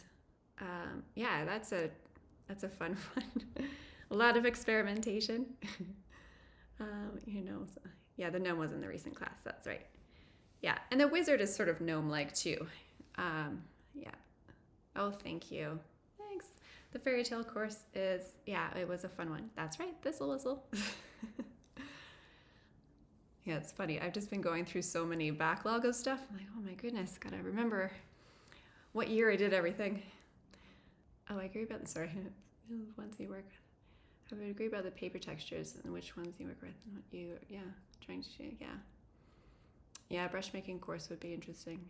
yeah, that's a fun one. A lot of experimentation. So, yeah, the gnome was in the recent class. That's right. Yeah, and the wizard is sort of gnome-like too. Yeah. Oh, thank you. Thanks. The fairy tale course yeah, it was a fun one. That's right. Thistle whistle. Yeah, it's funny. I've just been going through so many backlog of stuff. I'm like, oh my goodness, gotta remember what year I did everything. Oh, I agree about the ones you work with. I would agree about the paper textures and which ones you work with and what you, yeah, trying to, yeah. Yeah, brush making course would be interesting.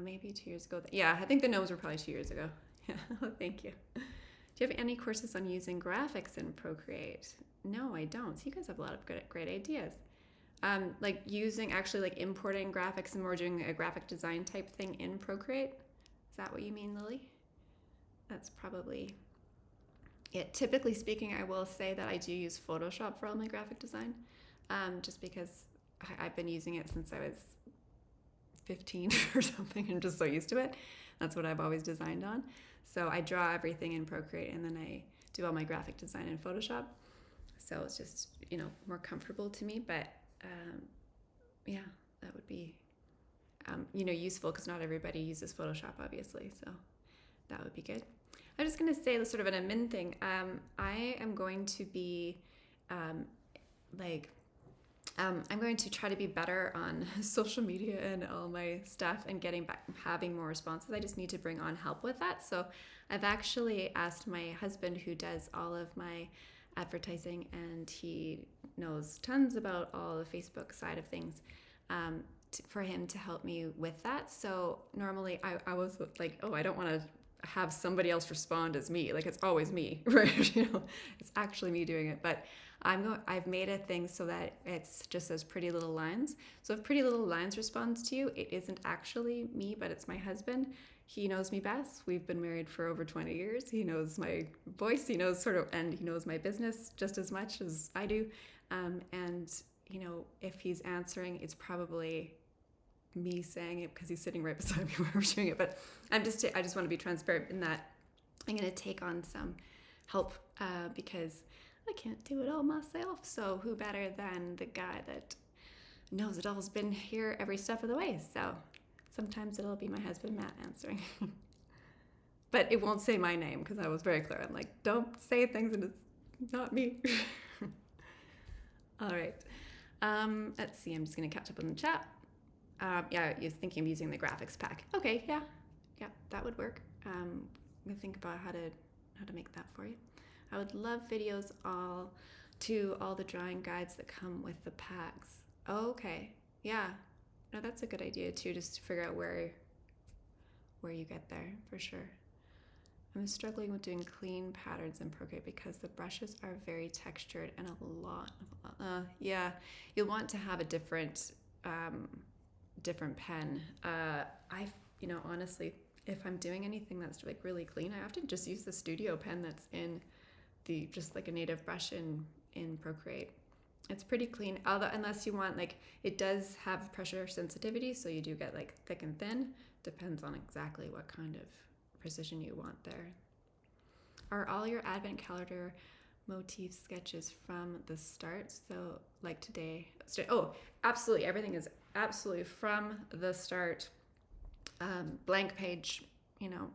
Maybe 2 years ago. Yeah, I think the gnomes were probably 2 years ago. Yeah, thank you. Do you have any courses on using graphics in Procreate? No, I don't. So you guys have a lot of great ideas. Like actually importing graphics and more doing a graphic design type thing in Procreate. Is that what you mean, Lily? That's probably it. Typically speaking, I will say that I do use Photoshop for all my graphic design, just because I've been using it since I was 15 or something. I'm just so used to it. That's what I've always designed on. So I draw everything in Procreate and then I do all my graphic design in Photoshop. So it's just, more comfortable to me. But yeah, that would be, useful because not everybody uses Photoshop, obviously. So that would be good. I'm just going to say sort of an admin thing. I am going to be I'm going to try to be better on social media and all my stuff and having more responses. I just need to bring on help with that. So I've actually asked my husband, who does all of my advertising, and he knows tons about all the Facebook side of things, for him to help me with that. So normally I was like, oh, I don't want to have somebody else respond as me. Like, it's always me, right? It's actually me doing it. But I've made a thing so that it's just says Pretty Little Lines. So if Pretty Little Lines responds to you, it isn't actually me, but it's my husband. He knows me best. We've been married for over 20 years. He knows my voice. He knows and he knows my business just as much as I do. And if he's answering, it's probably me saying it because he's sitting right beside me while we're doing it. But I just want to be transparent in that I'm going to take on some help because I can't do it all myself. So who better than the guy that knows it all, has been here every step of the way. So sometimes it'll be my husband, Matt, answering. But it won't say my name because I was very clear. I'm like, don't say things and it's not me. All right. Let's see. I'm just going to catch up on the chat. Yeah, you're thinking of using the graphics pack. Okay, yeah. Yeah, that would work. I'm going to think about how to make that for you. I would love videos all the drawing guides that come with the packs. Oh, okay. Yeah. No, that's a good idea too, just to figure out where you get there for sure. I'm struggling with doing clean patterns in Procreate because the brushes are very textured and a lot of, yeah, you'll want to have a different pen. Honestly, if I'm doing anything that's like really clean, I often just use the studio pen that's in just like a native brush in Procreate. It's pretty clean, although unless you want, like, it does have pressure sensitivity, so you do get like thick and thin. Depends on exactly what kind of precision you want there. Are all your advent calendar motif sketches from the start? So like today, oh, absolutely, everything is absolutely from the start. Blank page,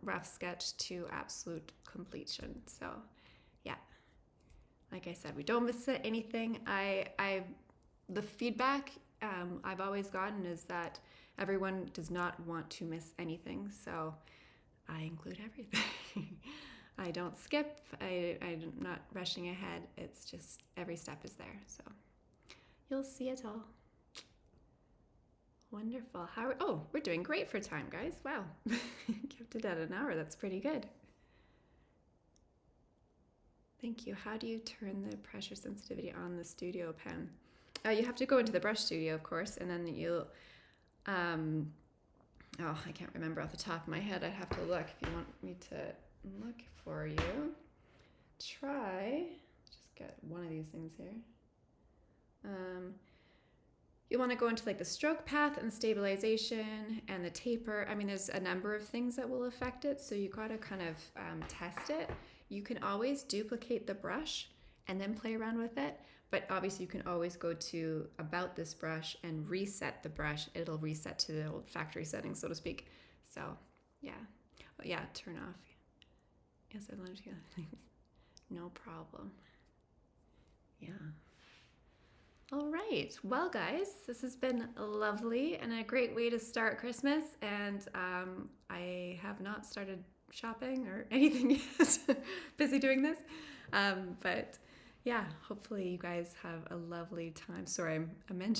rough sketch to absolute completion. So yeah, like I said, we don't miss anything. The feedback I've always gotten is that everyone does not want to miss anything, so I include everything. I don't skip. I'm not rushing ahead. It's just every step is there, so you'll see it all. Wonderful. We're doing great for time, guys. Wow. Kept it at an hour. That's pretty good. Thank you. How do you turn the pressure sensitivity on the studio pen? You have to go into the brush studio, of course, and then you'll, I can't remember off the top of my head. I'd have to look. If you want me to look for you, try, just get one of these things here. You want to go into like the stroke path and the stabilization and the taper. I mean, there's a number of things that will affect it, so you got to kind of test it. You can always duplicate the brush and then play around with it, but obviously you can always go to about this brush and reset the brush. It'll reset to the old factory settings, so to speak. So yeah, but yeah, turn off. Yes, I learned other things. No problem. Yeah. All right. Well, guys, this has been lovely and a great way to start Christmas. And I have not started shopping or anything yet. Busy doing this. But yeah, hopefully you guys have a lovely time. Sorry, I'm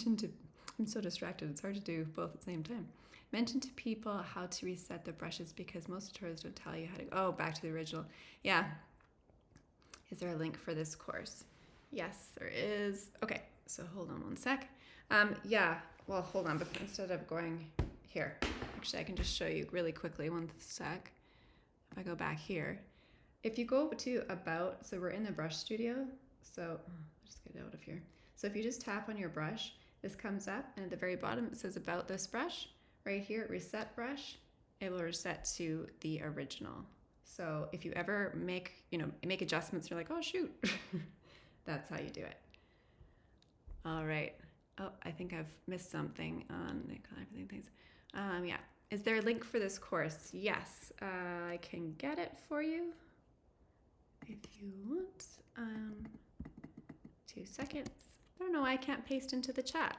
so distracted. It's hard to do both at the same time. Mention to people how to reset the brushes because most tutorials don't tell you how to. Oh, back to the original. Yeah. Is there a link for this course? Yes, there is. Okay. So hold on one sec. Yeah, well, hold on, but instead of going here, actually I can just show you really quickly, one sec. If I go back here, if you go to about, so we're in the brush studio, so I'll just get out of here. So if you just tap on your brush, this comes up, and at the very bottom it says about this brush. Right here, reset brush, it will reset to the original. So if you ever make adjustments, you're like, oh shoot, that's how you do it. All right. Oh, I think I've missed something on the everything things. Yeah. Is there a link for this course? Yes. I can get it for you if you want. 2 seconds. I don't know. I can't paste into the chat.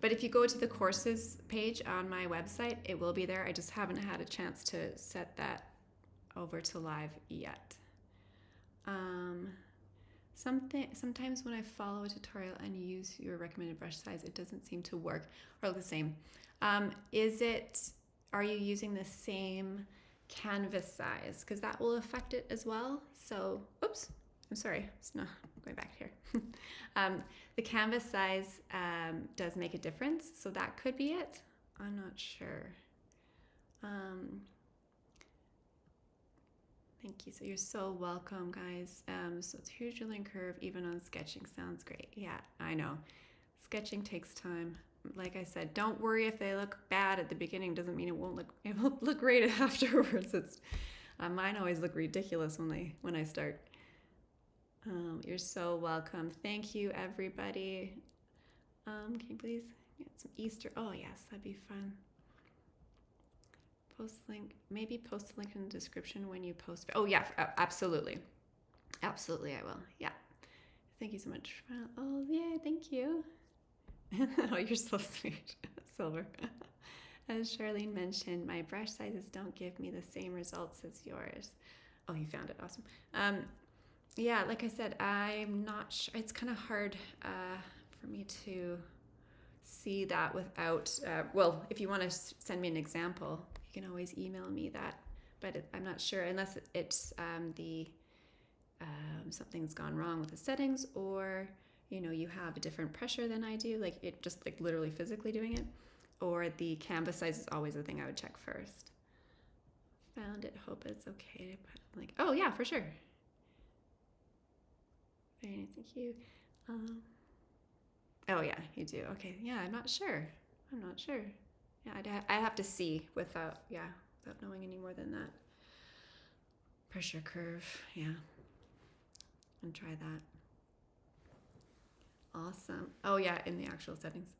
But if you go to the courses page on my website, it will be there. I just haven't had a chance to set that over to live yet. Sometimes when I follow a tutorial and use your recommended brush size, it doesn't seem to work or the same. Are you using the same canvas size? Because that will affect it as well. So, oops, I'm sorry, it's not going back here. The canvas size does make a difference, so that could be it. I'm not sure. Thank you. So you're so welcome, guys. So it's huge learning curve, even on sketching. Sounds great. Yeah, I know. Sketching takes time. Like I said, don't worry if they look bad at the beginning. Doesn't mean it won't look great afterwards. Mine always look ridiculous when I start. You're so welcome. Thank you, everybody. Can you please get some Easter? Oh yes, that'd be fun. Maybe post a link in the description when you post. Oh yeah, absolutely. Absolutely I will. Yeah. Thank you so much. Oh, yay, thank you. Oh, you're so sweet. Silver. As Charlene mentioned, my brush sizes don't give me the same results as yours. Oh, you found it. Awesome. Yeah, like I said, I'm not sure. It's kind of hard for me to see that without, well, if you want to send me an example, you can always email me that. But I'm not sure unless it's something's gone wrong with the settings, or you have a different pressure than I do, like it just like literally physically doing it, or the canvas size is always the thing I would check first. Found it. Hope it's okay to put. I'm like, oh yeah, for sure. Very nice. Thank you. Oh yeah, you do. Okay. Yeah, I'm not sure. Yeah, I have to see without knowing any more than that. Pressure curve. Yeah. And try that. Awesome. Oh yeah, in the actual settings.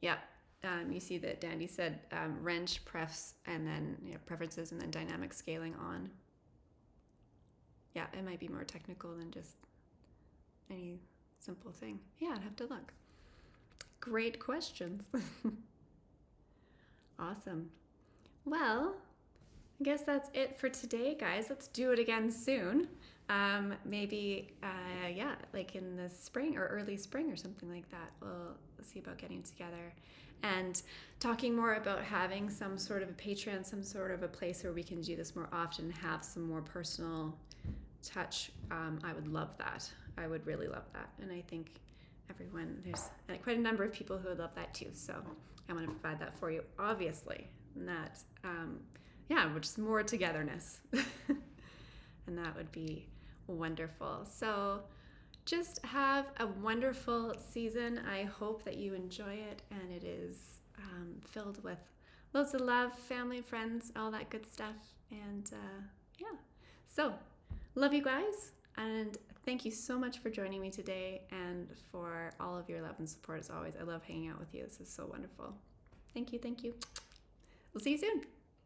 Yeah. You see that Dandy said wrench, prefs, and then preferences, and then dynamic scaling on. Yeah, it might be more technical than just any simple thing. Yeah, I'd have to look. Great questions. Awesome. Well, I guess that's it for today, guys. Let's do it again soon. Maybe, like in the spring or early spring or something like that. We'll see about getting together and talking more about having some sort of a Patreon, some sort of a place where we can do this more often, have some more personal touch. I would love that. I would really love that. And I think there's quite a number of people who would love that too. So I want to provide that for you, obviously. And that, just more togetherness. And that would be wonderful. So just have a wonderful season. I hope that you enjoy it, and it is filled with loads of love, family, friends, all that good stuff. And so love you guys, and thank you so much for joining me today and for all of your love and support as always. I love hanging out with you. This is so wonderful. Thank you. We'll see you soon.